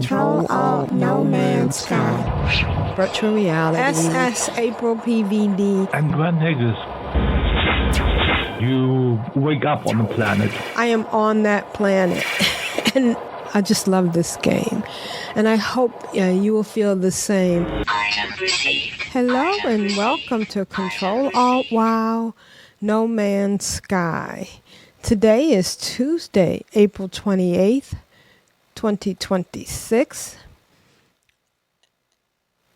Ctrl, Alt, No Man's Sky. Virtual reality. SS April PVD. And Grand Haggis, you wake up on a planet. I am on that planet. And I just love this game. And I hope you will feel the same. Hello and welcome to Ctrl, Alt, WoW, No Man's Sky. Today is Tuesday, April 28th, 2026.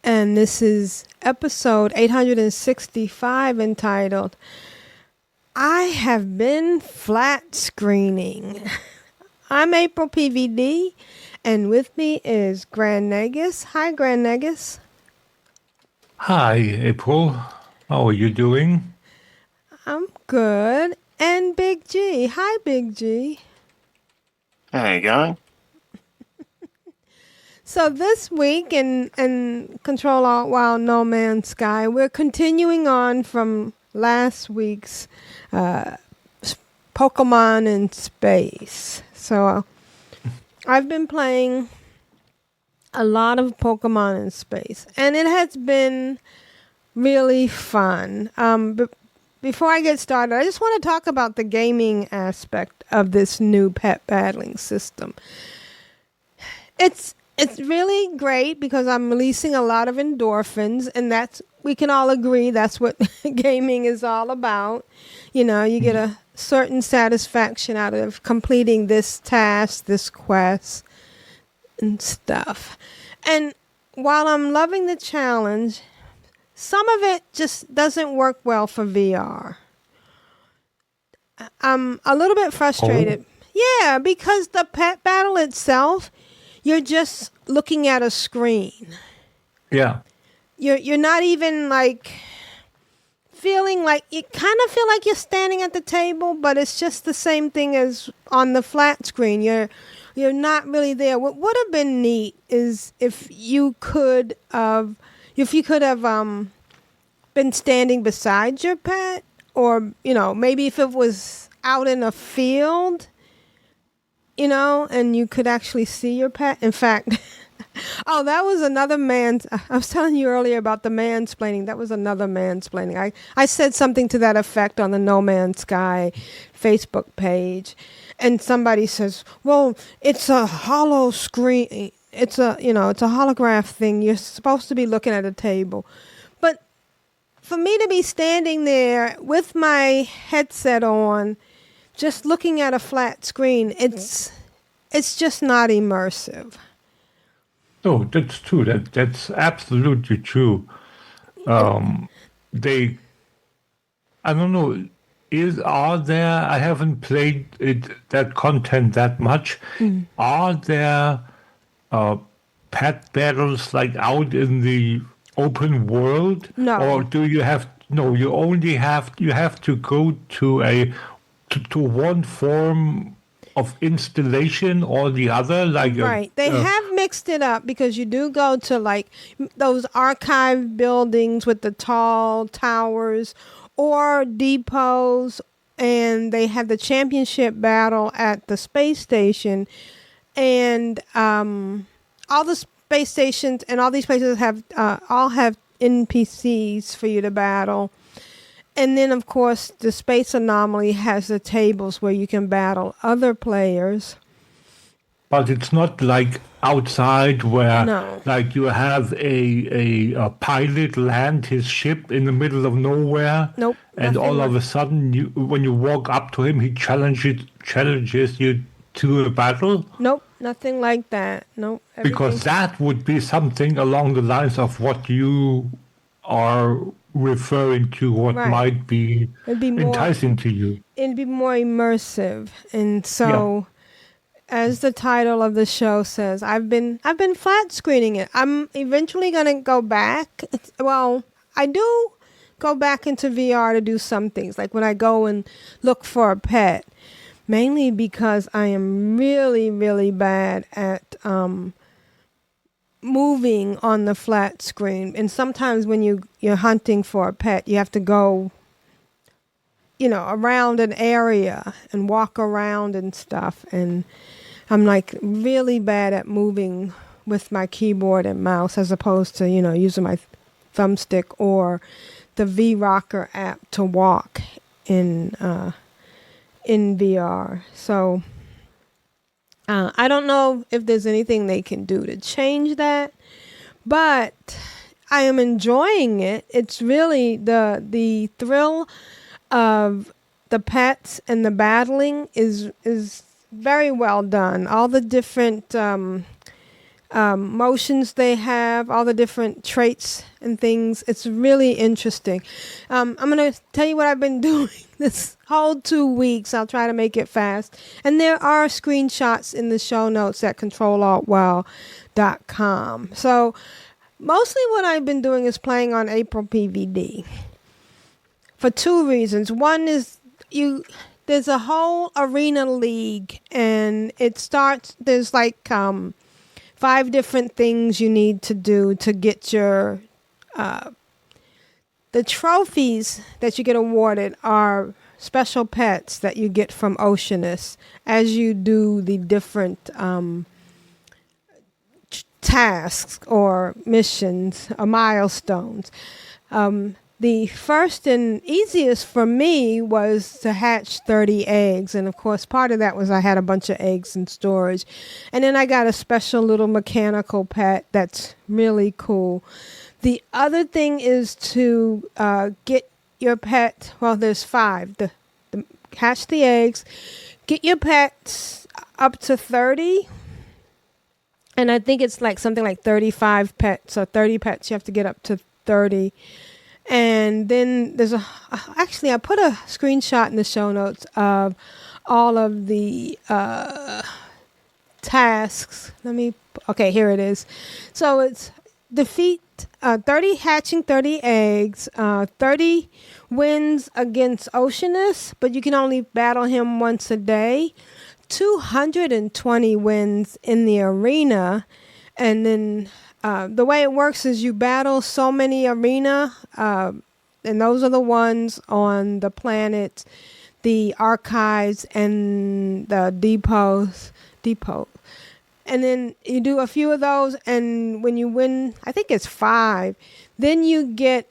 And this is episode 865 entitled, I have been flat screening. I'm April PVD, and with me is Grand Negus. Hi, Grand Negus. Hi, April. How are you doing? I'm good. And Big G. Hi, Big G. How you going? So this week in Ctrl Alt WoW No Man's Sky, we're continuing on from last week's Pokemon in Space. So I've been playing a lot of Pokemon in Space, and it has been really fun. But before I get started, I just want to talk about the gaming aspect of this new pet battling system. It's really great because I'm releasing a lot of endorphins, and we can all agree that's what gaming is all about. You know, you get a certain satisfaction out of completing this task, this quest, and stuff. And while I'm loving the challenge, some of it just doesn't work well for VR. I'm a little bit frustrated. Oh. Yeah, because the pet battle itself, you're just looking at a screen. Yeah. You're not even like feeling like, you kind of feel like you're standing at the table, but it's just the same thing as on the flat screen. You're not really there. What would have been neat is if you could have been standing beside your pet, or, you know, maybe if it was out in a field, you know, and you could actually see your pet. In fact, that was another I was telling you earlier about the mansplaining. That was another mansplaining. I said something to that effect on the No Man's Sky Facebook page, and somebody says, well, it's a hollow screen. It's a holograph thing. You're supposed to be looking at a table. But for me to be standing there with my headset on, just looking at a flat screen, it's just not immersive. Oh, that's true. That's absolutely true. I don't know. Are there? I haven't played that content that much. Are there pet battles like out in the open world? No. Or do you have? No, you only have. You have to go to one form of installation or the other, like right. They have mixed it up because you do go to like those archive buildings with the tall towers or depots, and they have the championship battle at the space station, and all the space stations and all these places all have NPCs for you to battle. And then, of course, the Space Anomaly has the tables where you can battle other players. But it's not like outside where, no. Like, you have a pilot land his ship in the middle of nowhere. Nope. And all of a sudden, when you walk up to him, he challenges you to a battle. Nope, nothing like that. Nope. Because that would be something along the lines of what you are referring to, what right. might be enticing to you. It'd be more immersive. And so, as the title of the show says, I've been flat screening it. I'm eventually going to go back. Well, I do go back into VR to do some things, like when I go and look for a pet, mainly because I am really, really bad at moving on the flat screen. And sometimes when you're hunting for a pet, you have to go, around an area and walk around and stuff. And I'm like really bad at moving with my keyboard and mouse as opposed to, using my thumbstick or the V-Rocker app to walk in VR. So I don't know if there's anything they can do to change that, but I am enjoying it. It's really the thrill of the pets and the battling is very well done. All the different motions they have, all the different traits and things. It's really interesting. I'm going to tell you what I've been doing this whole 2 weeks. I'll try to make it fast. And there are screenshots in the show notes at CtrlAltWow.com. So mostly what I've been doing is playing on April PVD for 2 reasons. One is there's a whole arena league, and it starts, there's like 5 different things you need to do to get your the trophies that you get awarded are special pets that you get from Oceanus as you do the different tasks or missions or milestones. The first and easiest for me was to hatch 30 eggs. And of course, part of that was I had a bunch of eggs in storage. And then I got a special little mechanical pet that's really cool. The other thing is to get your pet, well, there's 5. The hatch the eggs, get your pets up to 30. And I think it's like something like 35 pets or 30 pets. You have to get up to 30. And then there's actually I put a screenshot in the show notes of all of the tasks. Okay, here it is. So it's defeat 30 hatching 30 eggs, 30 wins against Oceanus, but you can only battle him once a day, 220 wins in the arena, and then the way it works is you battle so many arena, and those are the ones on the planet, the archives, and the depot. And then you do a few of those, and when you win, I think it's 5, then you get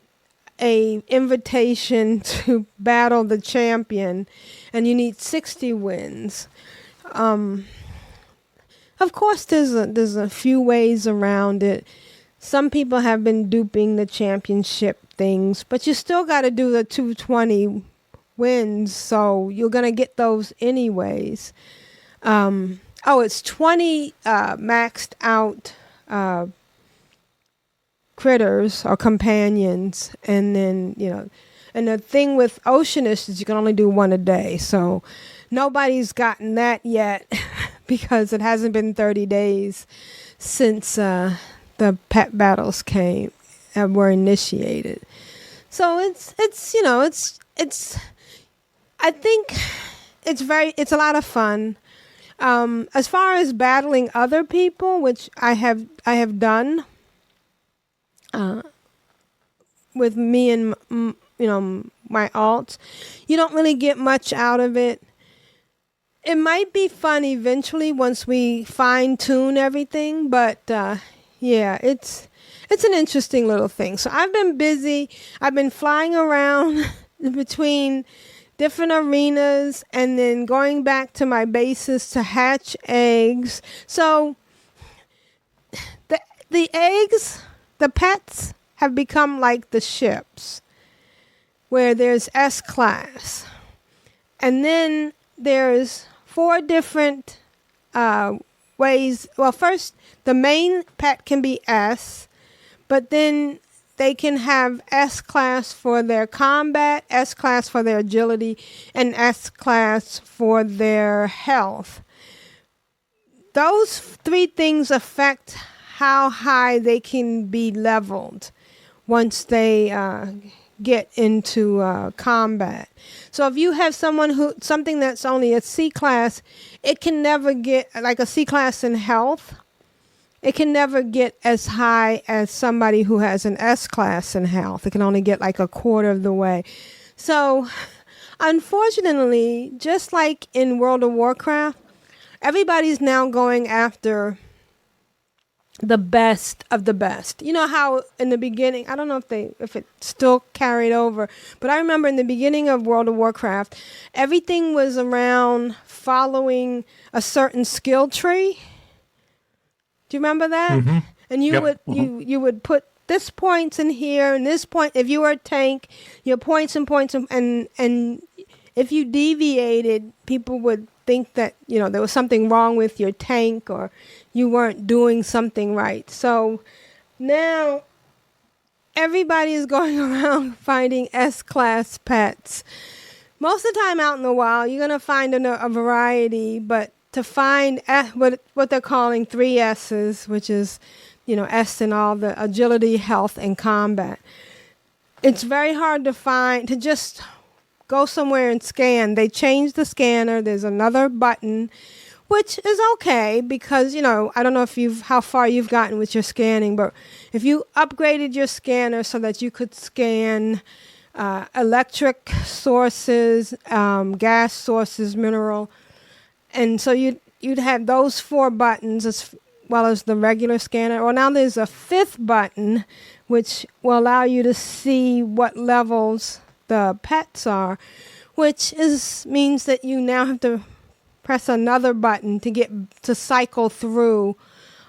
a invitation to battle the champion, and you need 60 wins. Of course, there's a few ways around it. Some people have been duping the championship things, but you still got to do the 220 wins, so you're going to get those anyways. It's 20 maxed out critters or companions, and then, and the thing with Oceanus is you can only do 1 a day, so nobody's gotten that yet because it hasn't been 30 days since the pet battles were initiated. So it's I think it's a lot of fun. As far as battling other people, which I have done with me and my alts, you don't really get much out of it. It might be fun eventually once we fine tune everything, but it's an interesting little thing. So I've been busy. I've been flying around between different arenas and then going back to my bases to hatch eggs. So the eggs, the pets have become like the ships, where there's S-class. And then there's 4 different ways. Well, first, the main pet can be S, but then they can have S-class for their combat, S-class for their agility, and S-class for their health. Those 3 things affect how high they can be leveled once they get into combat. So if you have something that's only a C-class, it can never get, like a C-class in health, it can never get as high as somebody who has an S-class in health. It can only get like a quarter of the way. So unfortunately, just like in World of Warcraft, everybody's now going after the best of the best. You know how in the beginning, I don't know if it still carried over, but I remember in the beginning of World of Warcraft, everything was around following a certain skill tree. Do you remember that? Mm-hmm. And you would put this points in here and this point. If you were a tank, your points and if you deviated, people would think that, there was something wrong with your tank or you weren't doing something right. So now everybody is going around finding S-class pets. Most of the time out in the wild, you're going to find a variety, but to find what they're calling 3 S's, which is, S in all the agility, health, and combat. It's very hard to just go somewhere and scan. They changed the scanner. There's another button, which is okay because, I don't know how far you've gotten with your scanning, but if you upgraded your scanner so that you could scan electric sources, gas sources, mineral, and so you'd have those 4 buttons as well as the regular scanner. Well, now there's a 5th button, which will allow you to see what levels the pets are, which means that you now have to press another button to cycle through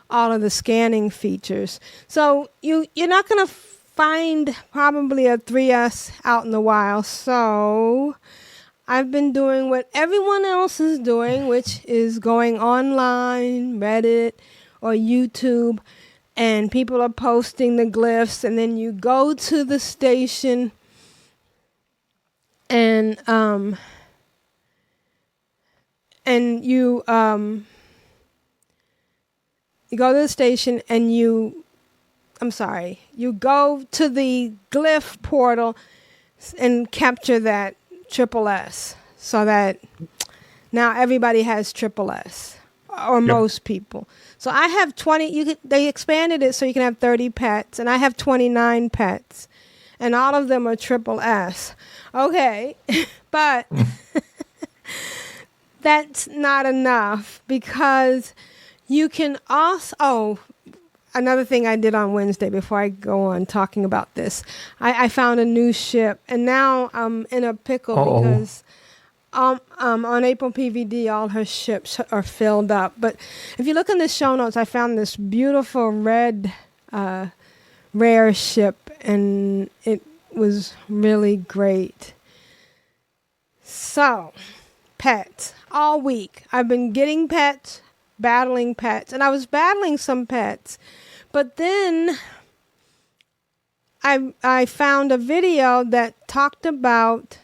all of the scanning features. So you're not going to find probably a 3S out in the wild. So I've been doing what everyone else is doing, which is going online, Reddit or YouTube, and people are posting the glyphs, and then you go to the station and you go to the station and you go to the glyph portal and capture that triple S, so that now everybody has triple S, or most people. So I have 20. They expanded it so you can have 30 pets, and I have 29 pets, and all of them are triple S. Okay, but that's not enough, because you can also, another thing I did on Wednesday before I go on talking about this, I found a new ship, and now I'm in a pickle because on April PVD, all her ships are filled up. But if you look in the show notes, I found this beautiful red rare ship, and it was really great. So, pets. All week, I've been getting pets, battling pets, and I was battling some pets. But then I found a video that talked about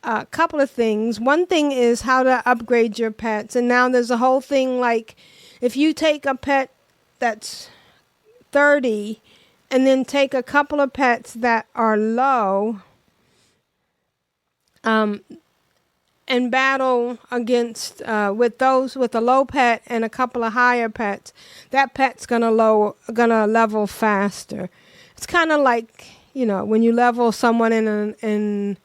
a couple of things. One thing is how to upgrade your pets. And now there's a whole thing like if you take a pet that's 30 and then take a couple of pets that are low and battle against with a low pet and a couple of higher pets, that pet's gonna level faster. It's kind of like, when you level someone in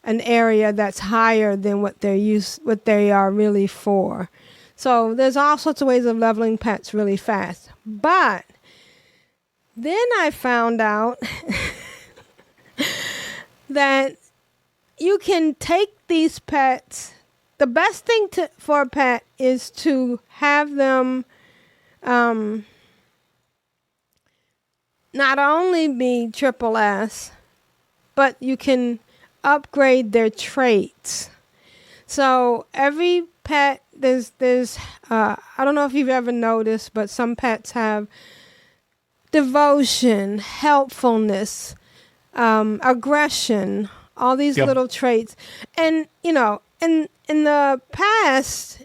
an area that's higher than what they are really for. So there's all sorts of ways of leveling pets really fast. But then I found out that you can take these pets. The best thing for a pet is to have them not only be triple S, but you can upgrade their traits. So every pet, there's I don't know if you've ever noticed, but some pets have devotion, helpfulness, aggression, all these little traits. And, in the past,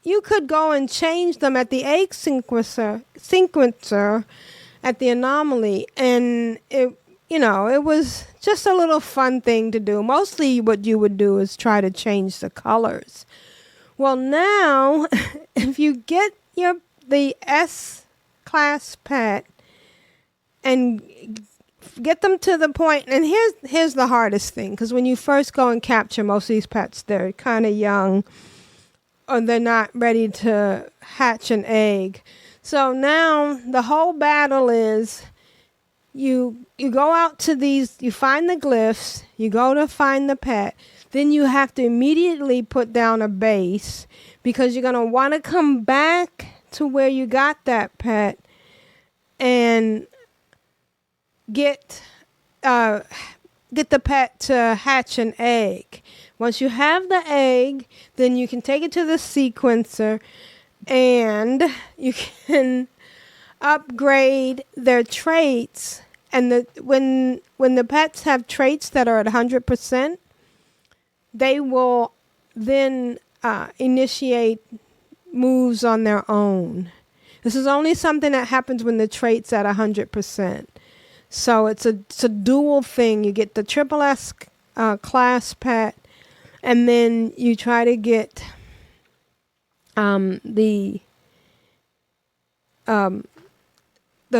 you could go and change them at the egg sequencer at the anomaly, and it was just a little fun thing to do. Mostly what you would do is try to change the colors. Well, now, if you get the S-class pet and get them to the point, and here's the hardest thing, because when you first go and capture most of these pets, they're kind of young, or they're not ready to hatch an egg. So now the whole battle is you go out to these, you find the glyphs, you go to find the pet, then you have to immediately put down a base because you're going to want to come back to where you got that pet and get the pet to hatch an egg. Once you have the egg, then you can take it to the sequencer and you can upgrade their traits. And when the pets have traits that are at 100%, they will then initiate moves on their own. This is only something that happens when the trait's at 100%. So it's a dual thing. You get the triple S class pet, and then you try to get the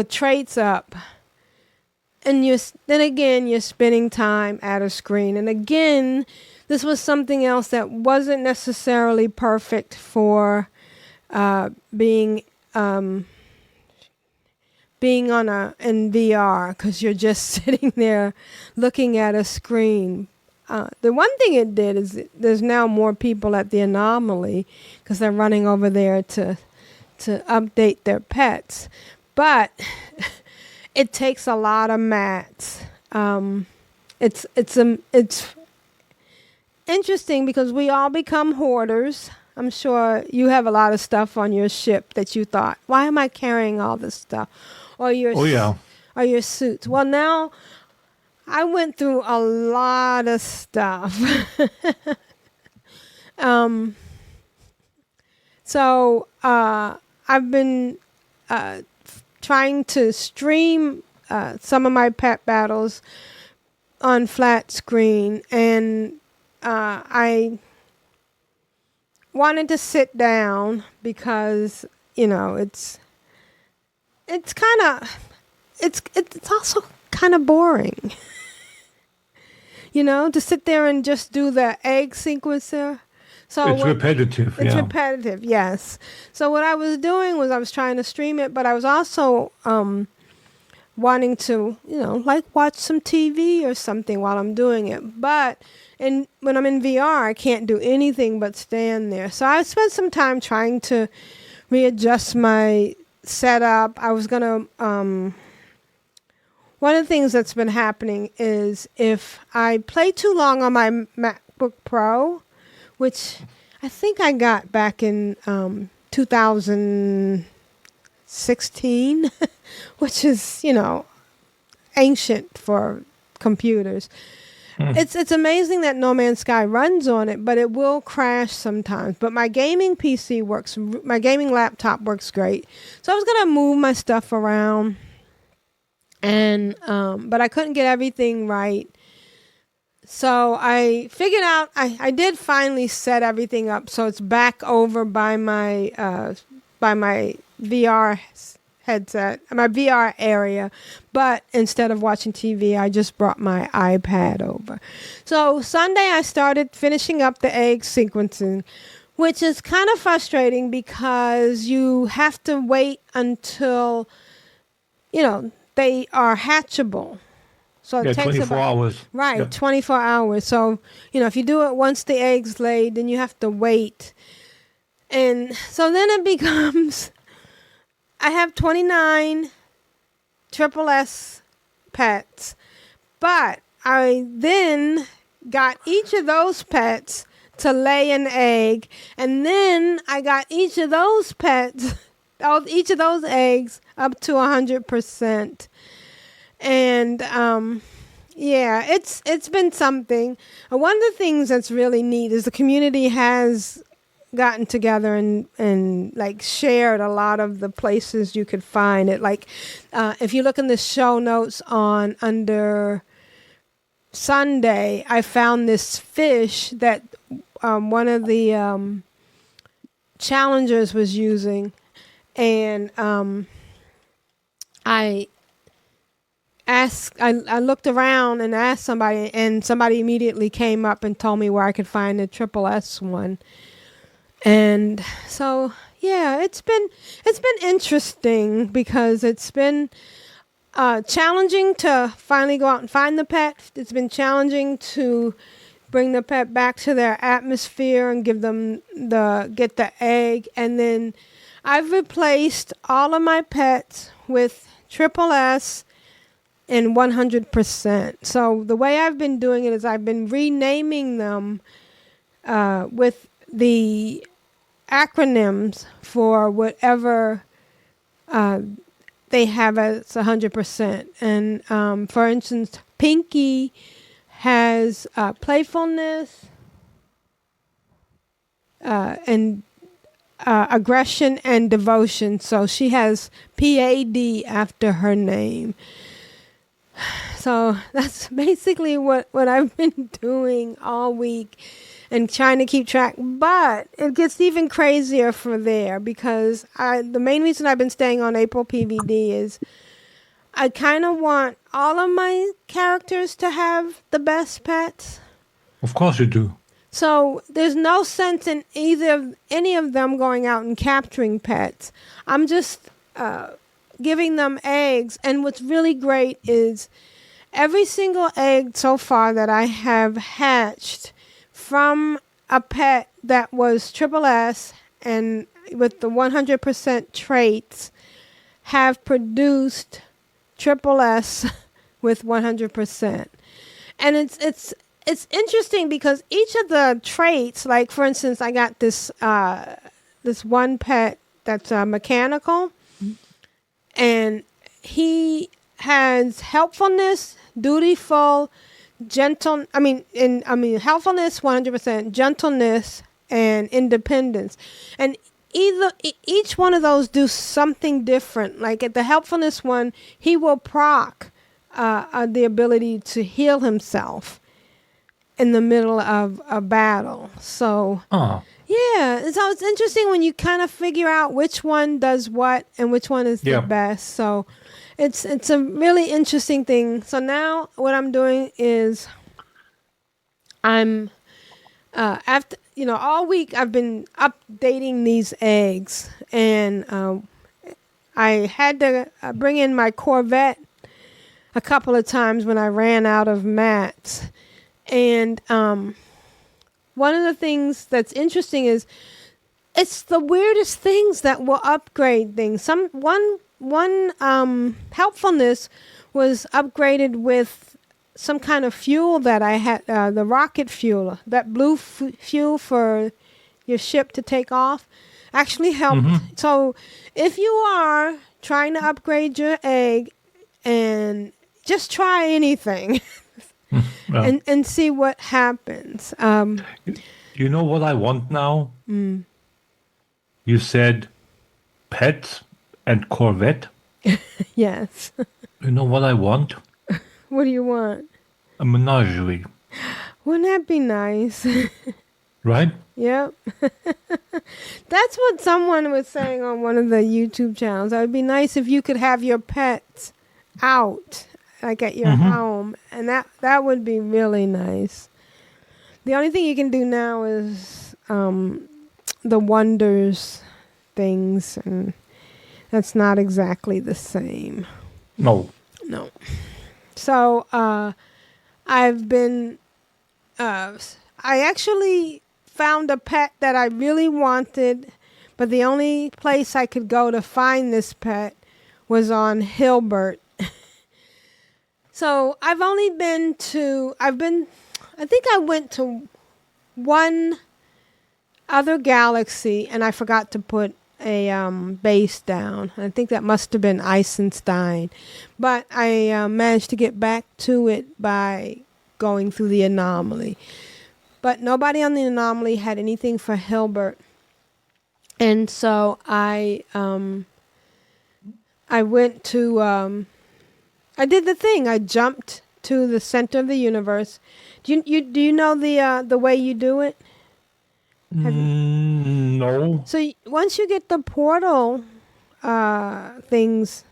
traits up. And then again, you're spending time at a screen. And again, this was something else that wasn't necessarily perfect for being on in VR, because you're just sitting there looking at a screen. The one thing it did is there's now more people at the anomaly because they're running over there to update their pets. But it takes a lot of mats. It's interesting because we all become hoarders. I'm sure you have a lot of stuff on your ship that you thought, why am I carrying all this stuff? Or your or your suits. Well, now I went through a lot of stuff. So I've been trying to stream some of my pet battles on flat screen, and I wanted to sit down because it's also kind of boring. To sit there and just do the egg sequencer. So it's repetitive. It's repetitive, yes. So what I was doing was I was trying to stream it, but I was also wanting to, watch some TV or something while I'm doing it. But when I'm in VR, I can't do anything but stand there. So I spent some time trying to readjust my setup. I was going to... one of the things that's been happening is if I play too long on my MacBook Pro, which I think I got back in 2016, which is, ancient for computers. It's amazing that No Man's Sky runs on it, but it will crash sometimes. But my gaming PC works, my gaming laptop works great. So I was going to move my stuff around, and but I couldn't get everything right. So I figured out, I did finally set everything up so it's back over by my VR headset, my VR area. But instead of watching TV, I just brought my iPad over. So Sunday I started finishing up the egg sequencing, which is kind of frustrating because you have to wait until, they are hatchable. So it takes 24 hours. Right, yeah. 24 hours. So, if you do it once the egg's laid, then you have to wait. And so then it becomes, I have 29 triple S pets, but I then got each of those pets to lay an egg, and then I got each of those pets, each of those eggs up to 100%. And it's been something. One of the things that's really neat is the community has gotten together and like shared a lot of the places you could find it. Like if you look in the show notes under Sunday, I found this fish that one of the challengers was using, and I looked around and asked somebody, and somebody immediately came up and told me where I could find the triple S one. And so, Yeah, it's been interesting because it's been challenging to finally go out and find the pet. It's been challenging to bring the pet back to their atmosphere and get the egg. And then I've replaced all of my pets with SSS and 100%. So the way I've been doing it is I've been renaming them with the acronyms for whatever they have as 100%. And for instance, Pinky has playfulness and aggression and devotion. So she has PAD after her name. So that's basically what I've been doing all week and trying to keep track. But it gets even crazier for there because the main reason I've been staying on April PVD is I kind of want all of my characters to have the best pets. Of course you do. So there's no sense in any of them going out and capturing pets. I'm just giving them eggs. And what's really great is every single egg so far that I have hatched from a pet that was SSS and with the 100% traits have produced SSS with 100%. And it's interesting because each of the traits, like for instance, I got this one pet that's mechanical, and he has helpfulness, dutiful, helpfulness 100%, gentleness, and independence, and each one of those do something different. Like at the helpfulness one, he will proc the ability to heal himself in the middle of a battle. So yeah, so it's interesting when you kind of figure out which one does what and which one is the best. So it's a really interesting thing. So now what I'm doing is I'm after all week I've been updating these eggs, and I had to bring in my Corvette a couple of times when I ran out of mats. And one of the things that's interesting is it's the weirdest things that will upgrade things. One helpfulness was upgraded with some kind of fuel that I had, the rocket fuel, that blue fuel for your ship to take off, actually helped. Mm-hmm. So if you are trying to upgrade your egg, and just try anything and see what happens. You know what I want now? You said pets and Corvette. Yes. You know what I want? What do you want? A menagerie. Wouldn't that be nice? Right? Yep. That's what someone was saying on one of the YouTube channels. It would be nice if you could have your pets out, like at your home. And that would be really nice. The only thing you can do now is the wonders things, and that's not exactly the same. No. So I've been I actually found a pet that I really wanted, but the only place I could go to find this pet was on Hilbert. So I think I went to one other galaxy, and I forgot to put a base down. I think that must have been Eisenstein. But I managed to get back to it by going through the anomaly. But nobody on the anomaly had anything for Hilbert. And so I went to... I did the thing. I jumped to the center of the universe. Do you know the way you do it? No. So once you get the portal things,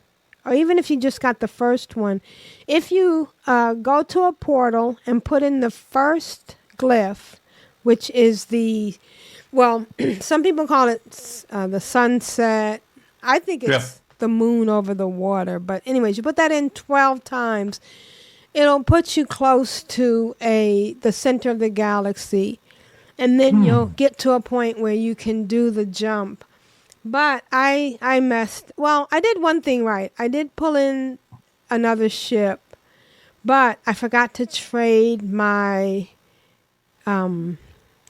or even if you just got the first one, if you go to a portal and put in the first glyph, which is some people call it the sunset. I think it's the moon over the water. But anyways, you put that in 12 times, it'll put you close to the center of the galaxy. And then you'll get to a point where you can do the jump. But I did one thing right. I did pull in another ship, but I forgot to trade my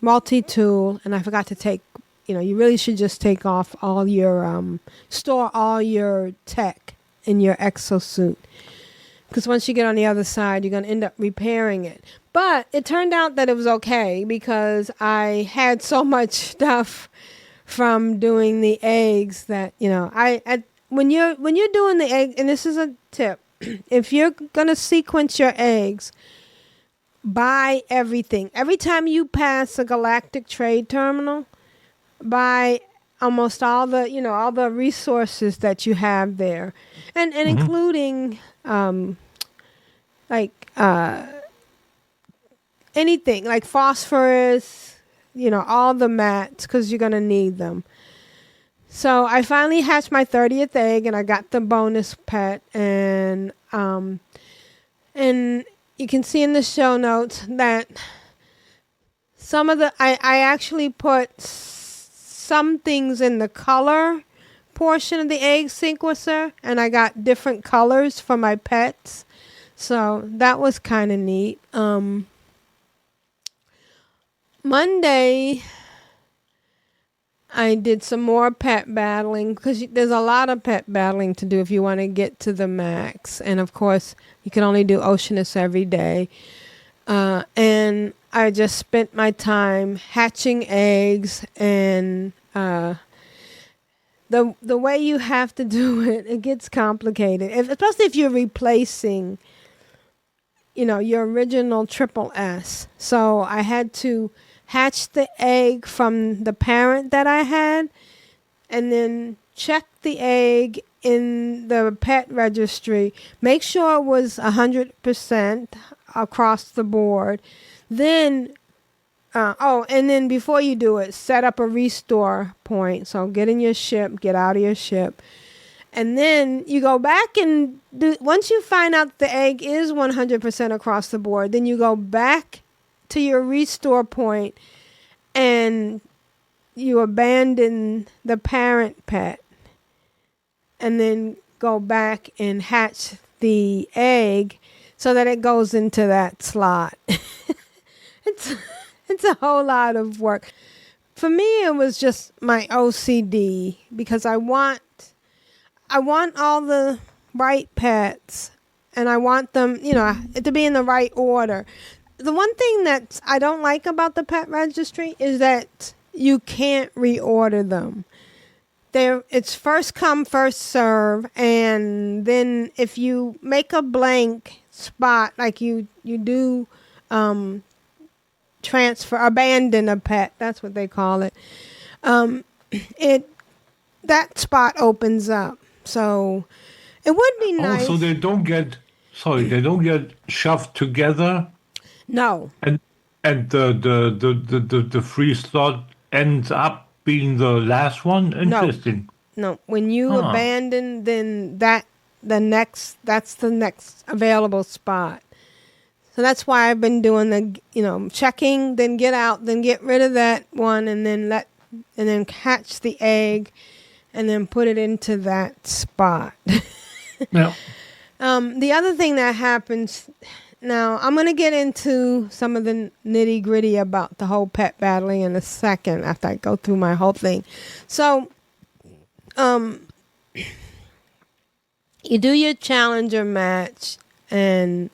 multi-tool, and I forgot to take, you really should just take off all your, store all your tech in your exosuit. Because once you get on the other side, you're going to end up repairing it. But it turned out that it was okay because I had so much stuff from doing the eggs that, when you're doing the egg, and this is a tip, if you're going to sequence your eggs, buy everything. Every time you pass a galactic trade terminal, buy almost all the, all the resources that you have there. And including, anything like phosphorus, all the mats, because you're going to need them. So I finally hatched my 30th egg, and I got the bonus pet, and you can see in the show notes that some of I actually put some things in the color portion of the egg sequencer, and I got different colors for my pets. So that was kind of neat. Monday, I did some more pet battling because there's a lot of pet battling to do if you want to get to the max. And of course, you can only do Oceanus every day. And I just spent my time hatching eggs, and the way you have to do it gets complicated, especially if you're replacing, your original triple S. So I had to hatch the egg from the parent that I had, and then check the egg in the pet registry. Make sure it was 100% across the board. Then, and then before you do it, set up a restore point. So get in your ship, get out of your ship. And then you go back and once you find out the egg is 100% across the board, then you go back to your restore point and you abandon the parent pet and then go back and hatch the egg so that it goes into that slot. It's a whole lot of work. For me, it was just my OCD because I want all the right pets, and I want them, to be in the right order. The one thing that I don't like about the pet registry is that you can't reorder them. It's first come, first serve, and then if you make a blank spot, like you do abandon a pet, that's what they call it, that spot opens up. So it would be nice. Also, they don't get shoved together. No. And the free slot ends up being the last one. Interesting. No. When you abandon, then that's the next available spot. So that's why I've been doing the checking, then get out, then get rid of that one, and then hatch the egg, and then put it into that spot. Yeah. The other thing that happens now, I'm going to get into some of the nitty gritty about the whole pet battling in a second after I go through my whole thing. So, you do your challenger match, and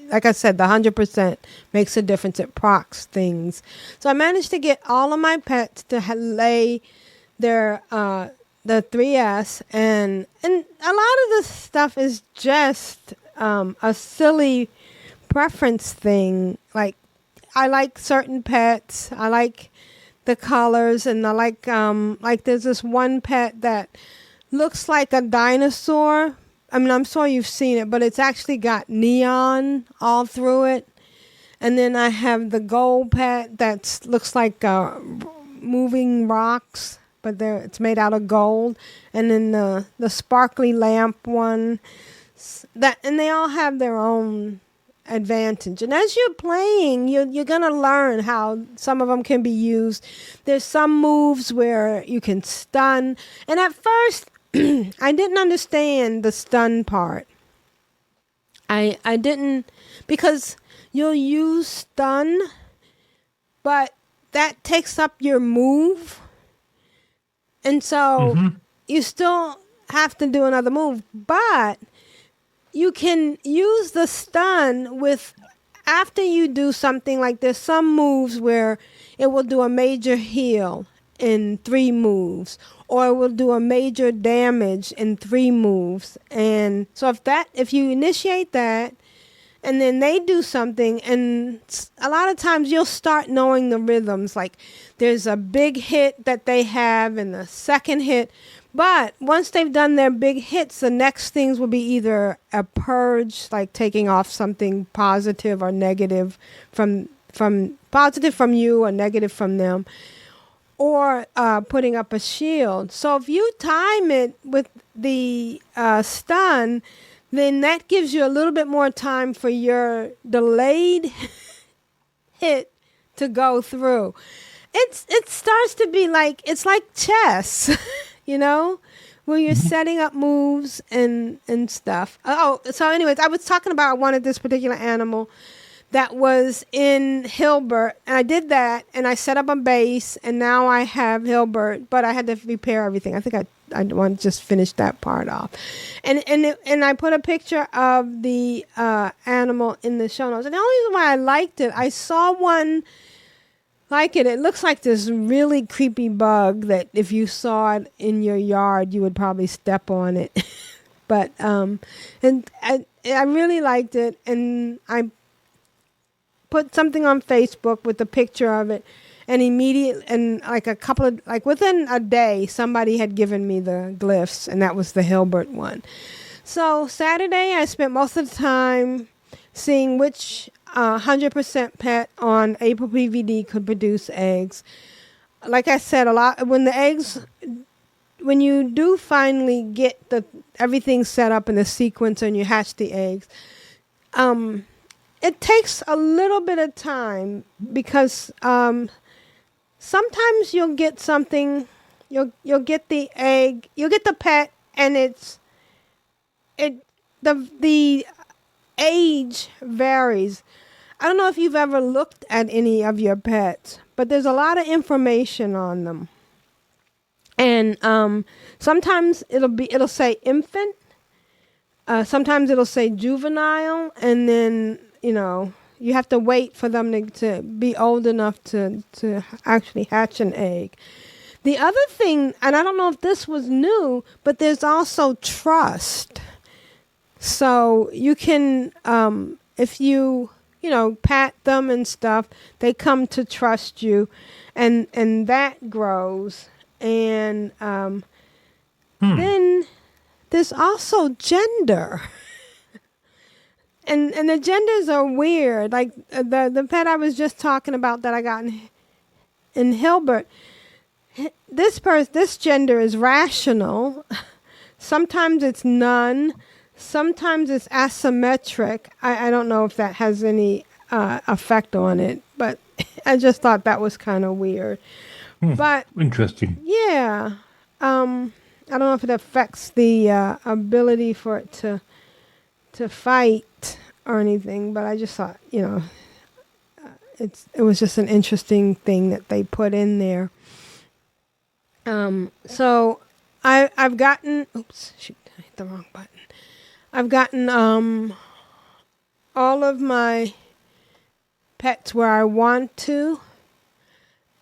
like I said, the 100% makes a difference. It procs things. So I managed to get all of my pets to lay their the 3S, and a lot of the stuff is just a silly preference thing. Like, I like certain pets. I like the colors, and I like there's this one pet that looks like a dinosaur. I mean, I'm sure you've seen it, but it's actually got neon all through it. And then I have the gold pet that looks like moving rocks, but it's made out of gold. And then the sparkly lamp one. And they all have their own advantage. And as you're playing, you're going to learn how some of them can be used. There's some moves where you can stun. And at first, I didn't understand the stun part. I didn't, because you'll use stun, but that takes up your move. And so you still have to do another move. But you can use the stun after you do something, like there's some moves where it will do a major heal in 3 moves, or it will do a major damage in 3 moves. And so if you initiate that, and then they do something, and a lot of times you'll start knowing the rhythms, like there's a big hit that they have and the second hit. But once they've done their big hits, the next things will be either a purge, like taking off something positive or negative from positive from you or negative from them, or putting up a shield. So if you time it with the stun, then that gives you a little bit more time for your delayed hit to go through. It starts to be like, it's like chess. You know, where you're setting up moves and stuff. Oh, so anyways, I was talking about, I wanted this particular animal that was in Hilbert, and I did that, and I set up a base, and now I have Hilbert, but I had to repair everything. I think I want to just finish that part off. And I put a picture of the animal in the show notes. And the only reason why I liked it, I saw one like it. It looks like this really creepy bug that if you saw it in your yard, you would probably step on it. But and I really liked it, and I put something on Facebook with a picture of it, and immediately, and within a day, somebody had given me the glyphs, and that was the Hilbert one. So Saturday, I spent most of the time seeing which 100% pet on April PVD could produce eggs. Like I said, when you do finally get everything set up in a sequence and you hatch the eggs, it takes a little bit of time, because sometimes you'll get something, you'll get the egg, you'll get the pet, and the age varies. I don't know if you've ever looked at any of your pets, but there's a lot of information on them. And sometimes it'll say infant, sometimes it'll say juvenile, and then you have to wait for them to be old enough to actually hatch an egg. The other thing, and I don't know if this was new, but there's also trust. So you can, if you pat them and stuff, they come to trust you, and that grows. And then there's also gender. And the genders are weird. Like the pet I was just talking about that I got in Hilbert, this gender is rational. Sometimes it's none. Sometimes it's asymmetric. I don't know if that has any effect on it, but I just thought that was kind of weird. But interesting. Yeah. I don't know if it affects the ability for it to fight or anything, but I just thought, it was just an interesting thing that they put in there. So I've gotten, oops, shoot, I hit the wrong button. I've gotten all of my pets where I want to.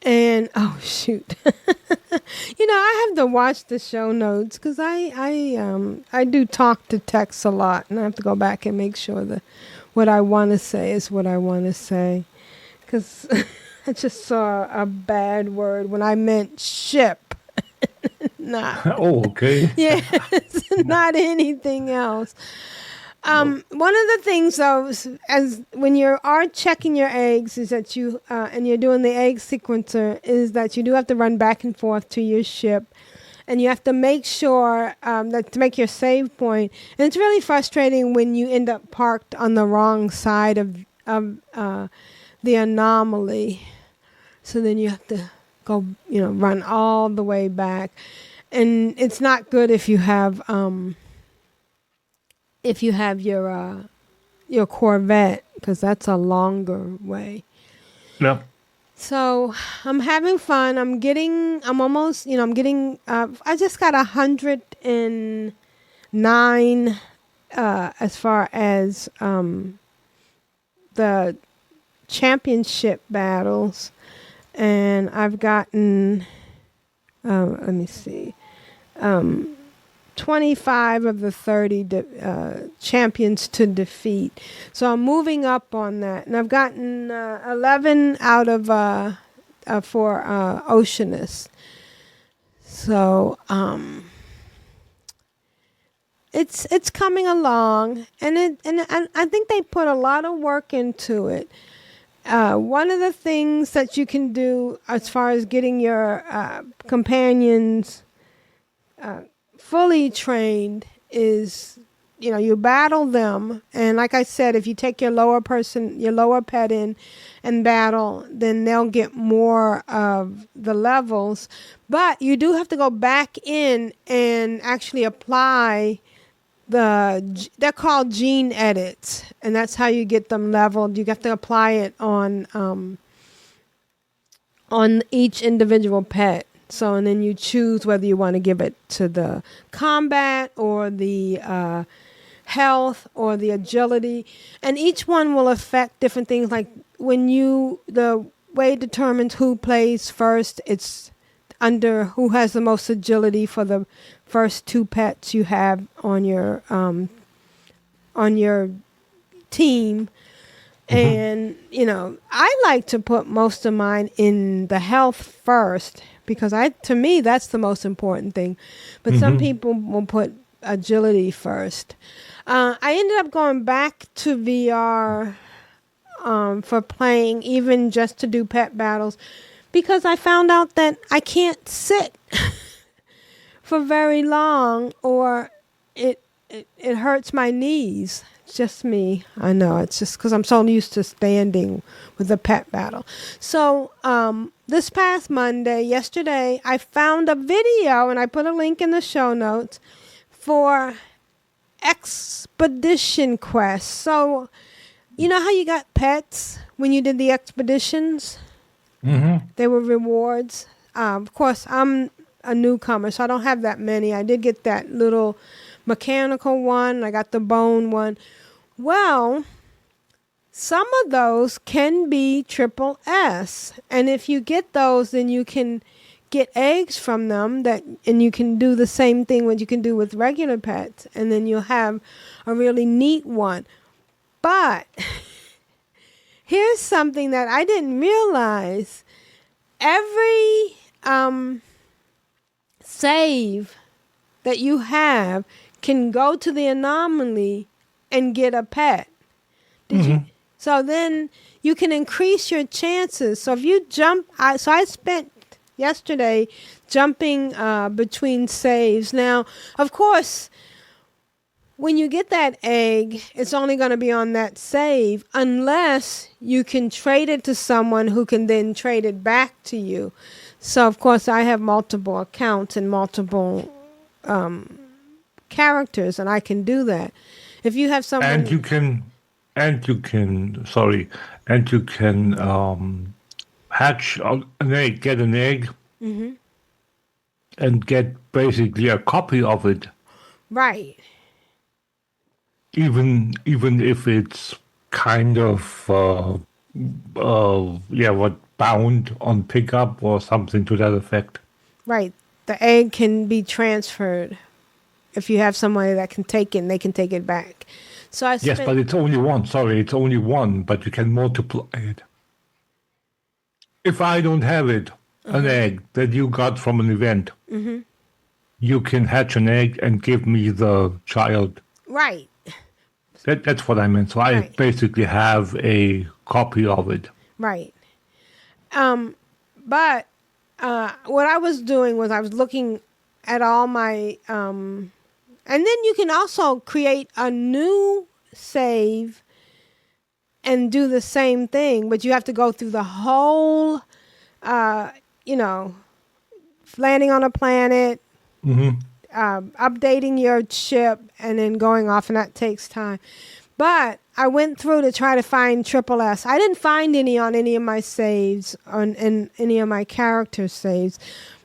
And oh shoot, I have to watch the show notes, because I do talk to text a lot, and I have to go back and make sure that what I want to say is what I want to say, because I just saw a bad word when I meant ship. Not. Oh, okay. Yes, not anything else. One of the things, though, as when you are checking your eggs, is that you and you're doing the egg sequencer, is that you do have to run back and forth to your ship, and you have to make sure that to make your save point. And it's really frustrating when you end up parked on the wrong side of the anomaly. So then you have to go, run all the way back, and it's not good if you have your Corvette, because that's a longer way. Yeah. So I'm having fun. I just got 109 as far as the championship battles, and I've gotten 25 of the 30 champions to defeat. So I'm moving up on that. And I've gotten 11 out of for Oceanus. So it's coming along, and I think they put a lot of work into it. One of the things that you can do as far as getting your companions fully trained is, you battle them, and like I said, if you take your lower pet in and battle, then they'll get more of the levels. But you do have to go back in and actually apply they're called gene edits, and that's how you get them leveled. You have to apply it on each individual pet. So, and then you choose whether you want to give it to the combat or the health or the agility. And each one will affect different things. Like the way it determines who plays first, it's under who has the most agility for the first two pets you have on your team. And, I like to put most of mine in the health first, because to me, that's the most important thing. But some people will put agility first. I ended up going back to VR for playing, even just to do pet battles, because I found out that I can't sit for very long, or it hurts my knees. It's just me. I know. It's just because I'm so used to standing with a pet battle. So this past yesterday, I found a video, and I put a link in the show notes, for Expedition Quest. So, you know how you got pets when you did the expeditions? They were rewards. Of course, I'm a newcomer, so I don't have that many. I did get that little mechanical one. I got the bone one. Well, some of those can be triple S, and if you get those, then you can get eggs from them, and you can do the same thing what you can do with regular pets, and then you'll have a really neat one. But here's something that I didn't realize. Every save that you have can go to the anomaly and get a pet. Did you? So then you can increase your chances. So if you jump, I spent yesterday jumping between saves. Now, of course, when you get that egg, it's only going to be on that save unless you can trade it to someone who can then trade it back to you. So, of course, I have multiple accounts and multiple characters, and I can do that. If you have someone... And you can hatch an egg, get an egg, and get basically a copy of it. Right. Even if it's kind of bound on pickup or something to that effect. Right. The egg can be transferred. If you have somebody that can take it, and they can take it back. So yes, but it's only one. Sorry, it's only one, but you can multiply it. If I don't have it, an egg that you got from an event, you can hatch an egg and give me the child. Right. That's what I meant. So I Right. basically have a copy of it. Right. But what I was doing was I was looking at all my, and then you can also create a new save and do the same thing, but you have to go through the whole, landing on a planet, updating your ship, and then going off, and that takes time. But I went through to try to find Triple S. I didn't find any on any of my saves, in any of my character saves.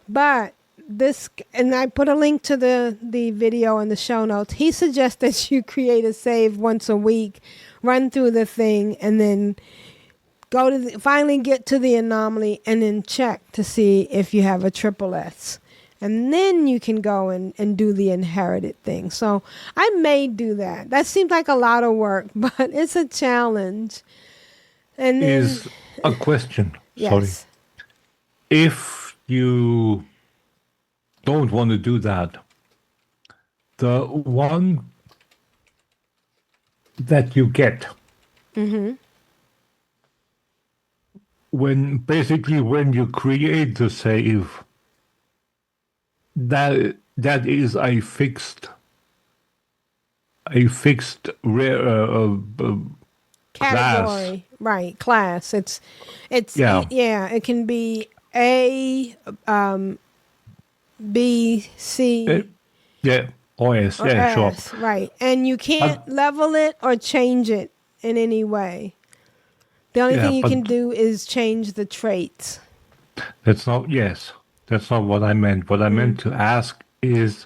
But this, and I put a link to the video in the show notes. He suggests that you create a save once a week, run through the thing, and then go to finally get to the anomaly, and then check to see if you have a Triple S. And then you can go and do the inherited thing. So I may do that. That seems like a lot of work, but it's a challenge. And then, Is a question. yes. Sorry. If you don't want to do that, the one that you get when you create the save, that is a fixed rare category, right? Class. It's Yeah. It can be A, B, C, yeah, OS, or yeah, S, sure. right? And you can't level it or change it in any way. The only thing you can do is change the traits. That's not what I meant. What I meant to ask is,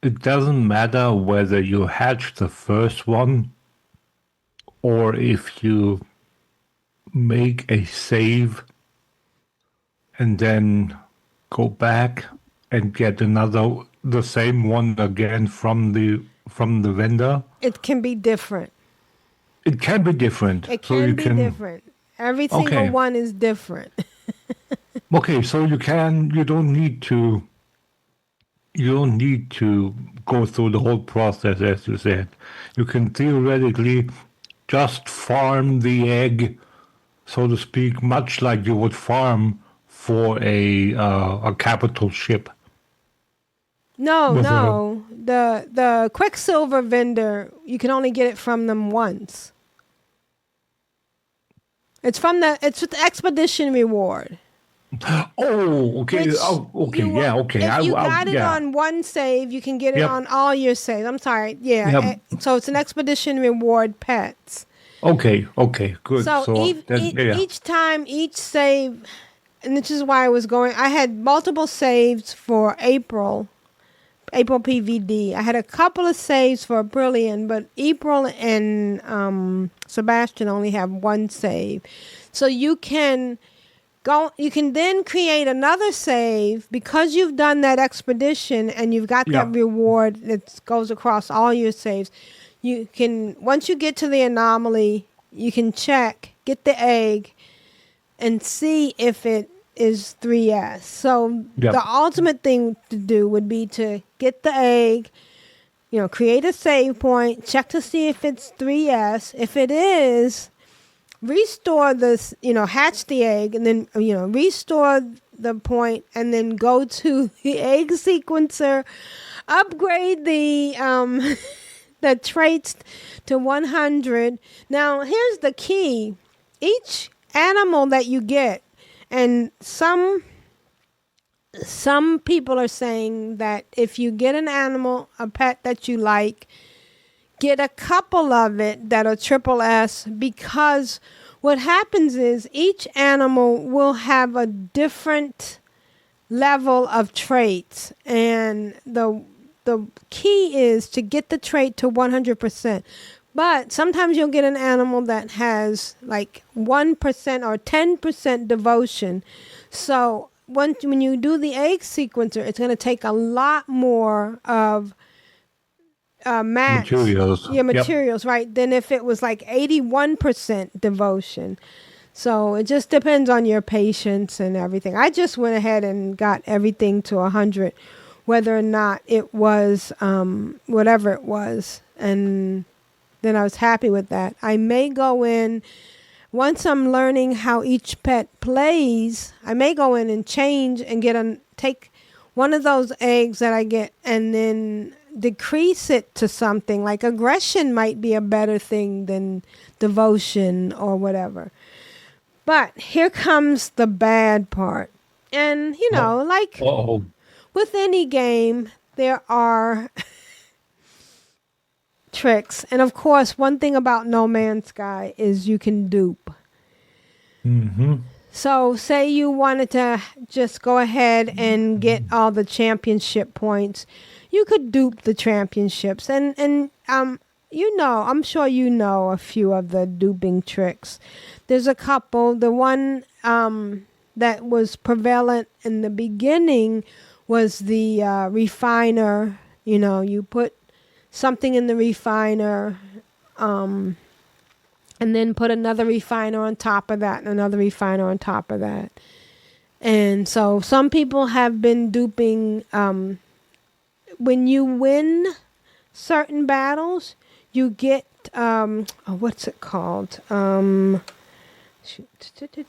it doesn't matter whether you hatch the first one or if you make a save and then go back and get the same one again from the vendor. It can be different. It can be different. It So you can be different. Every single one is different. Okay, so you don't need to go through the whole process, as you said. You can theoretically just farm the egg, so to speak, much like you would farm for a capital ship. No. The Quicksilver vendor, you can only get it from them once. It's with the expedition reward. Oh, okay. Which okay. you- Yeah, okay. If you got it on one save, you can get it on all your saves. I'm sorry. Yeah. Yep. So it's an expedition reward pets. Okay, good. So, each time, each save, and this is why I had multiple saves for April PVD. I had a couple of saves for Brilliant, but April and Sebastian only have one save. So you can then create another save because you've done that expedition and you've got that reward that goes across all your saves. You can, once you get to the anomaly, you can get the egg, and see if it is 3S. So the ultimate thing to do would be to get the egg, create a save point, check to see if it's 3S. If it is, restore this, hatch the egg, and then, restore the point, and then go to the egg sequencer, upgrade the the traits to 100. Now, here's the key. Each animal that you get, and some people are saying that if you get an animal, a pet that you like, get a couple of it that are Triple S, because what happens is each animal will have a different level of traits, and the key is to get the trait to 100%. But sometimes you'll get an animal that has like 1% or 10% devotion. So when you do the egg sequencer, it's going to take a lot more of materials. Yeah, materials, right? Than if it was like 81% devotion. So it just depends on your patience and everything. I just went ahead and got everything to 100, whether or not it was whatever it was. and then I was happy with that. I may go in, once I'm learning how each pet plays, I may go in and change and take one of those eggs that I get and then decrease it to something like aggression might be a better thing than devotion or whatever. But here comes the bad part. And, like with any game, there are tricks. And of course, one thing about No Man's Sky is you can dupe. Mm-hmm. So say you wanted to just go ahead and get all the championship points. You could dupe the championships. And I'm sure you know a few of the duping tricks. There's a couple. The one that was prevalent in the beginning was the refiner. You put something in the refiner, and then put another refiner on top of that and another refiner on top of that. And so some people have been duping, when you win certain battles, you get, what's it called? Yeah,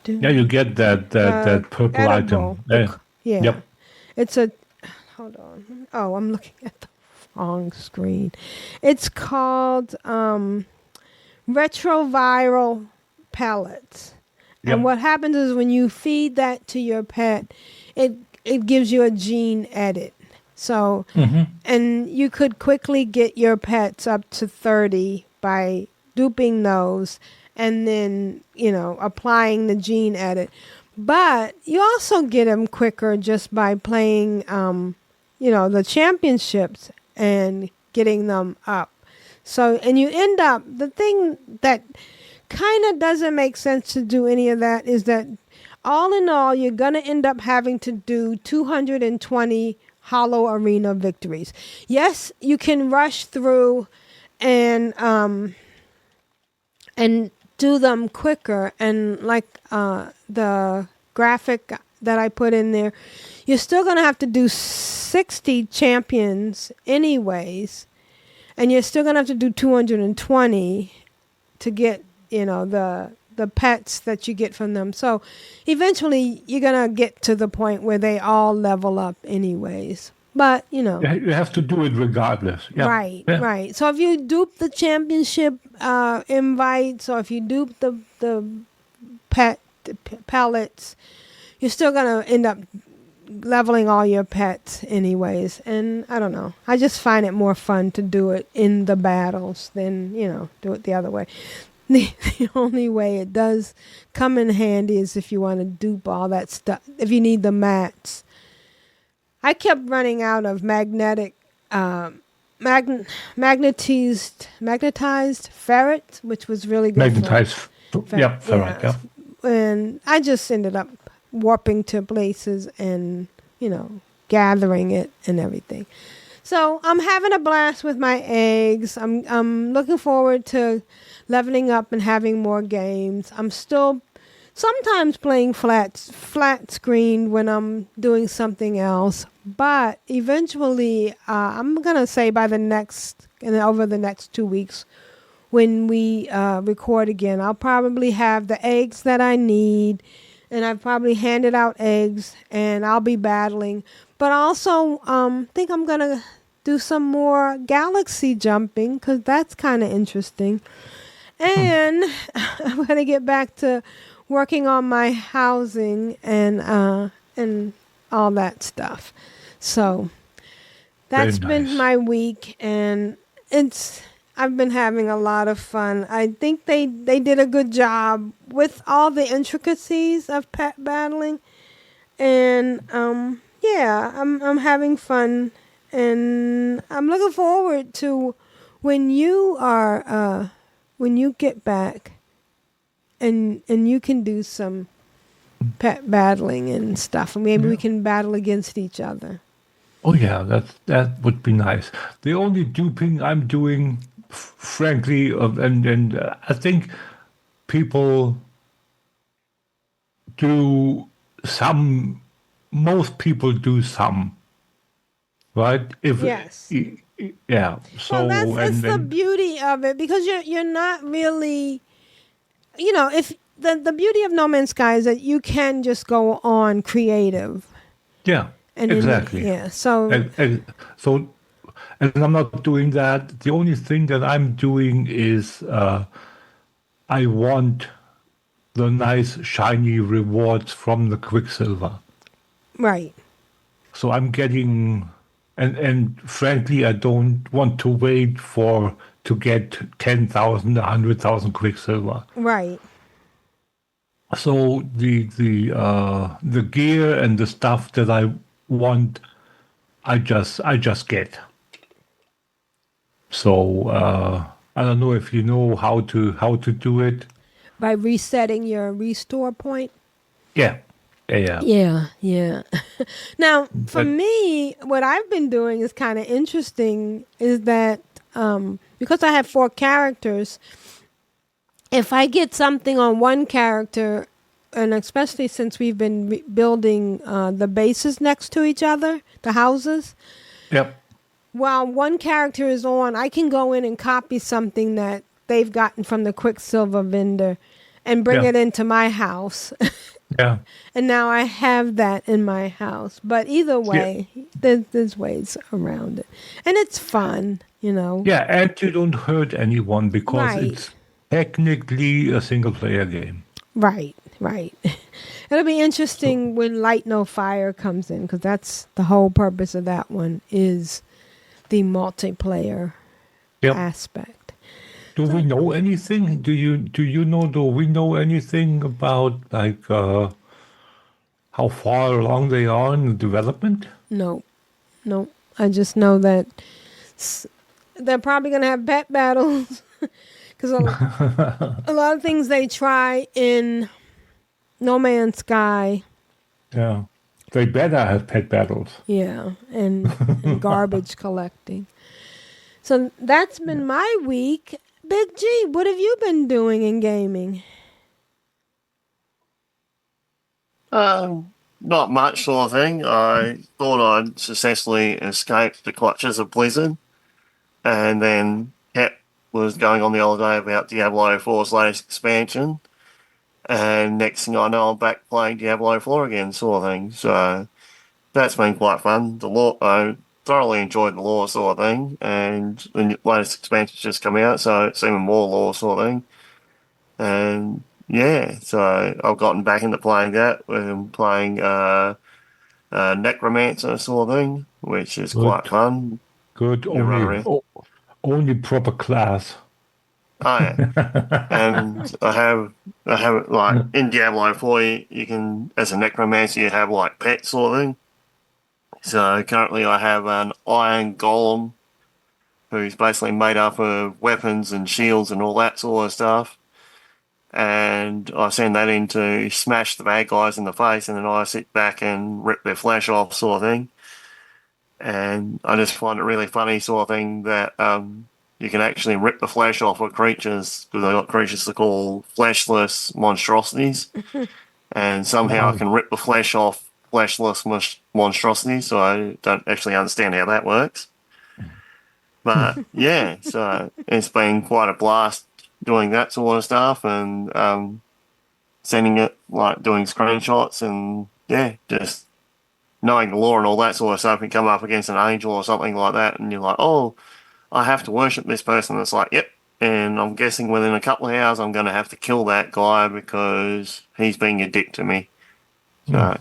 you get that purple edible. item. Yeah. Yep. It's hold on. Oh, I'm looking at the wrong screen. It's called retroviral pellets. Yep. And what happens is when you feed that to your pet, it gives you a gene edit. So, and you could quickly get your pets up to 30 by duping those and then, applying the gene edit. But you also get them quicker just by playing, the championships and getting them up. So, and you end up, the thing that kind of doesn't make sense to do any of that is that all in all, you're going to end up having to do 220 Hollow Arena victories. Yes, you can rush through and do them quicker. And like the graphic that I put in there, you're still going to have to do 60 champions anyways. And you're still going to have to do 220 to get, the pets that you get from them. So eventually you're going to get to the point where they all level up anyways. But, You have to do it regardless. Yeah. Right, Yeah. right. So if you dupe the championship invites or if you dupe the pellets, you're still going to end up leveling all your pets anyways. And I don't know. I just find it more fun to do it in the battles than, do it the other way. The only way it does come in handy is if you want to dupe all that stuff, if you need the mats. I kept running out of magnetized ferret, which was really good. Magnetized. Ferret. Yeah. And I just ended up warping to places and, gathering it and everything. So I'm having a blast with my eggs. I'm looking forward to leveling up and having more games. I'm still sometimes playing flat screen when I'm doing something else. But eventually, I'm going to say over the next 2 weeks, when we record again, I'll probably have the eggs that I need. And I've probably handed out eggs and I'll be battling. But also, think I'm going to do some more galaxy jumping because that's kind of interesting. And I'm going to get back to working on my housing and all that stuff. So that's been my week, and I've been having a lot of fun. I think they did a good job with all the intricacies of pet battling, and I'm having fun, and I'm looking forward to when you get back and you can do some pet battling and stuff, and maybe we can battle against each other. Oh yeah, that would be nice. The only duping I'm doing, frankly, and I think people do some. Most people do some, right? Yes. Yeah. Well, So it's and the then beauty of it because you're not really, if the beauty of No Man's Sky is that you can just go on creative yeah, and then exactly. yeah. So So and I'm not doing that. The only thing that I'm doing is I want the nice shiny rewards from the Quicksilver. right, So I'm getting, and frankly, I don't want to wait for to get 10,000, 100,000 Quicksilver. right. So the gear and the stuff that I want, I just get. So I don't know if you know how to do it. By resetting your restore point. Yeah, yeah, Yeah, yeah. Now, for but me, what I've been doing is kind of interesting is that because I have 4 characters, if I get something on one character, and especially since we've been building the bases next to each other, the houses, yep, while one character is on, I can go in and copy something that they've gotten from the Quicksilver vendor and bring yeah, it into my house. yeah, And now I have that in my house. But either yeah, way, there's ways around it. And it's fun, yeah, and you don't hurt anyone because Right, it's technically a single player game. right, right. It'll be So interesting when Light No Fire comes in because that's the whole purpose of that one is the multiplayer yep. aspect. Do we So, know anything? Do you know? Do we know anything about like how far along they are in the development? no, no. I just know that s- they're probably going to have pet battles because a lot of things they try in No Man's Sky. Yeah, they better have pet battles. Yeah, and garbage collecting. So that's been my week. Big G, what have you been doing in gaming? Not much sort of thing. I thought I'd successfully escaped the clutches of Blizzard, and then Pep was going on the other day about Diablo 4's latest expansion, and next thing I know, I'm back playing Diablo 4 again, sort of thing. So that's been quite fun. The lore, I thoroughly enjoyed the lore sort of thing, and the latest expansion's just come out, so it's even more lore sort of thing. And yeah, so I've gotten back into playing that. I'm playing Necromancer sort of thing, which is quite Good, fun. good. You run Only, around. only proper class. Oh yeah, and I have like in Diablo 4, you can as a Necromancer you have like pets sort of thing. So currently I have an Iron Golem who's basically made up of weapons and shields and all that sort of stuff. And I send that in to smash the bad guys in the face, and then I sit back and rip their flesh off, sort of thing. And I just find it really funny, sort of thing, that you can actually rip the flesh off of creatures because I've got creatures to call fleshless monstrosities, and somehow I Wow. can rip the flesh off fleshless monstrosities, so I don't actually understand how that works. But yeah, so it's been quite a blast doing that sort of stuff, and sending it, like doing screenshots, and yeah, just knowing the law and all that sort of stuff. You come up against an angel or something like that, and you're like, oh, I have to worship this person. It's like, yep. And I'm guessing within a couple of hours, I'm going to have to kill that guy because he's being a dick to me. Hmm. So,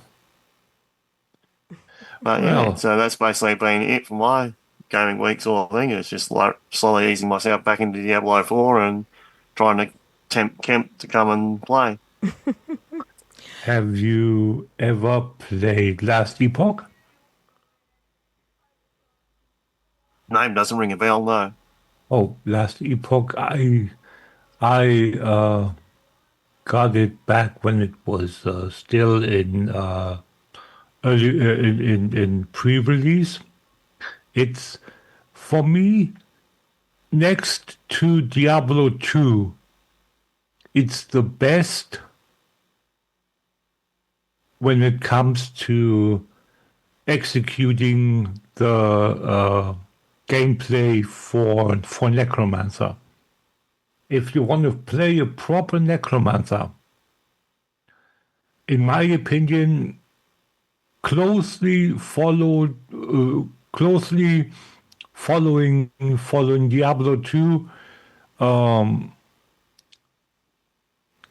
but yeah, Well, so that's basically been it for my gaming week sort of thing. It's just like slowly easing myself back into Diablo 4 and trying to tempt Kemp to come and play. have you ever played Last Epoch? Name doesn't ring a bell, no. Oh, Last Epoch. I got it back when it was still in early in pre-release. It's for me next to Diablo 2. It's the best when it comes to executing gameplay for Necromancer. If you want to play a proper Necromancer, in my opinion, closely following Diablo 2,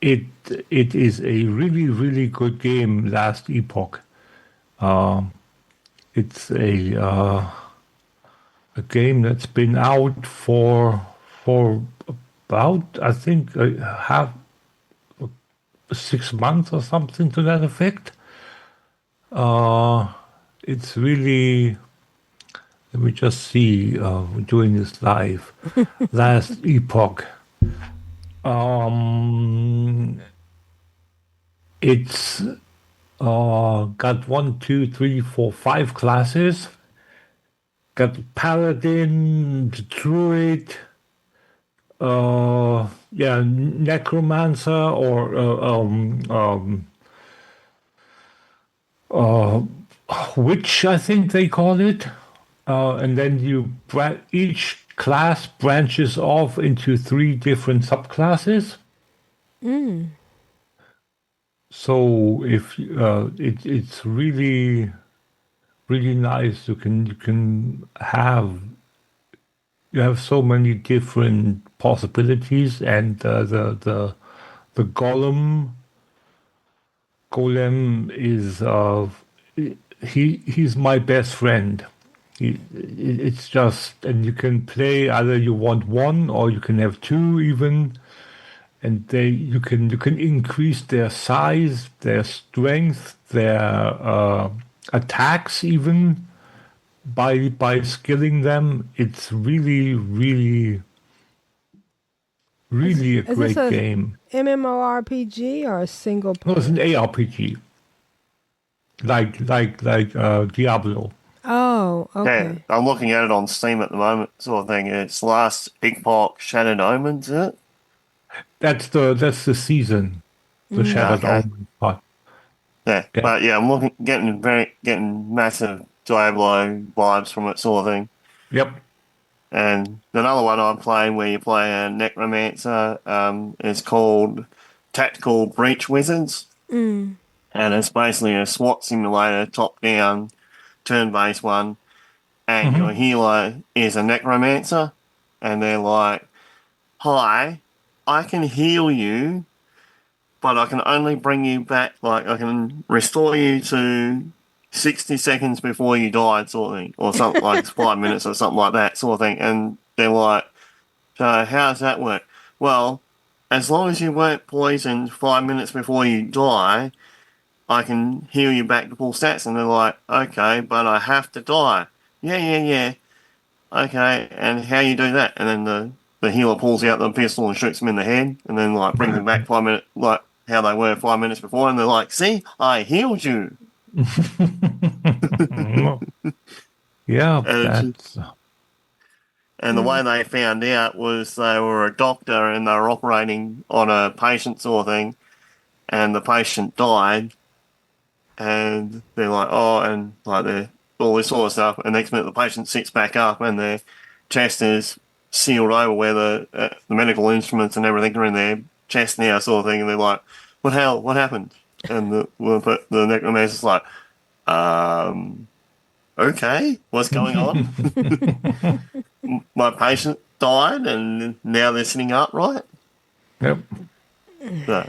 it is a really, really good game. Last Epoch, it's a game that's been out for about, I think, half 6 months or something to that effect. It's really. Let me just see. We're doing this live. Last Epoch. It's got 1, 2, 3, 4, 5 classes. Got Paladin, the Druid, Necromancer, or Witch, I think they call it. And then each class branches off into 3 different subclasses. So if it's really, really nice. You have so many different possibilities, and the golem is he's my best friend. It's just, and you can play either you want 1 or you can have 2 even, and you can increase their size, their strength, their attacks even by skilling them. It's really, really, really a great game. MMORPG or a single player? No, it's an ARPG, like Diablo. Oh, okay. Yeah, I'm looking at it on Steam at the moment, sort of thing. It's Last Epoch Shattered Omens, is it? That's the season, the Shattered Omens part. Yeah, but yeah, I'm getting massive Diablo vibes from it, sort of thing. Yep. And another one I'm playing where you play a Necromancer is called Tactical Breach Wizards. And it's basically a SWAT simulator, top-down, turn-based one. And your healer is a Necromancer. And they're like, hi, I can heal you, but I can only bring you back, like, I can restore you to 60 seconds before you died, sort of thing, or something like 5 minutes or something like that, sort of thing. And they're like, so how does that work? Well, as long as you weren't poisoned 5 minutes before you die, I can heal you back to full stats. And they're like, okay, but I have to die. Yeah. Okay, and how you do that? And then the healer pulls out the pistol and shoots him in the head, and then like brings him back 5 minutes, like how they were 5 minutes before, and they're like, see, I healed you. Yeah, that's... And the way they found out was they were a doctor and they were operating on a patient sort of thing, and the patient died, and they're like, oh, and like they're all this sort of stuff, and next minute the patient sits back up and their chest is sealed over where the medical instruments and everything are in their chest now, sort of thing, and they're like, what happened? And the necromancer's like, okay, what's going on? My patient died and now they're sitting upright. Yep. So,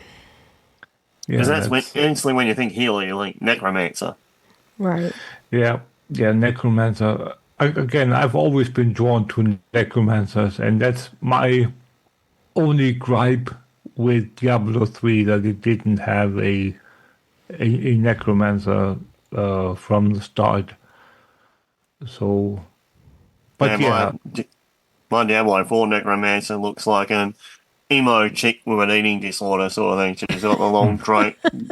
because that's instantly when you think healer, you think necromancer. Right. Yeah, necromancer. Again, I've always been drawn to necromancers, and that's my only gripe with Diablo 3, that it didn't have a necromancer from the start. So, but my Diablo 4 necromancer looks like an emo chick with an eating disorder sort of thing. She's got the long,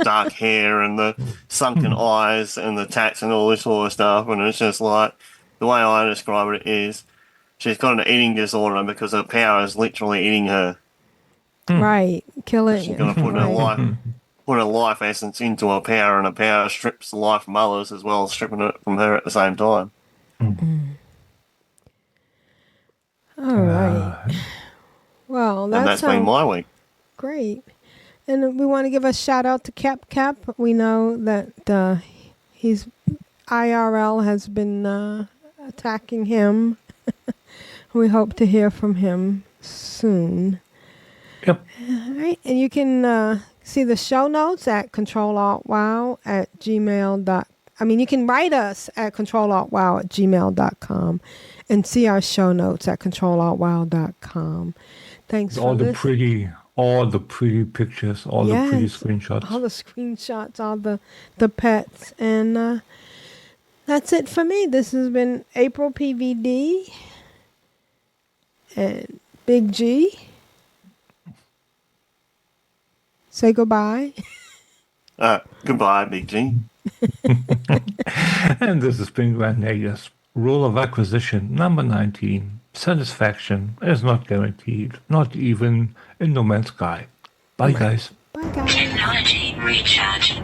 dark hair and the sunken eyes and the tats and all this sort of stuff. And it's just like, the way I describe it is, she's got an eating disorder because her power is literally eating her. Right, killing. She's going to put her life essence into her power, and her power strips the life from others as well as stripping it from her at the same time. All right. Well, And that that's been sounds my week. great. And we want to give a shout out to Cap. We know that he's IRL has been attacking him. We hope to hear from him soon. Yep. All right. And you can see the show notes at controlaltwow@gmail.com. I mean, you can write us at controlaltwow@gmail.com and see our show notes at controlaltwow.com. Thanks for listening. All the pretty pictures, all the pretty screenshots. All the screenshots, all the pets. And that's it for me. This has been April PVD and Big G. Say goodbye. Goodbye, Big G. And this has been Grand Nagus. Rule of acquisition number 19. Satisfaction is not guaranteed, not even in No Man's Sky. Bye, guys. Bye, guys. Technology recharge.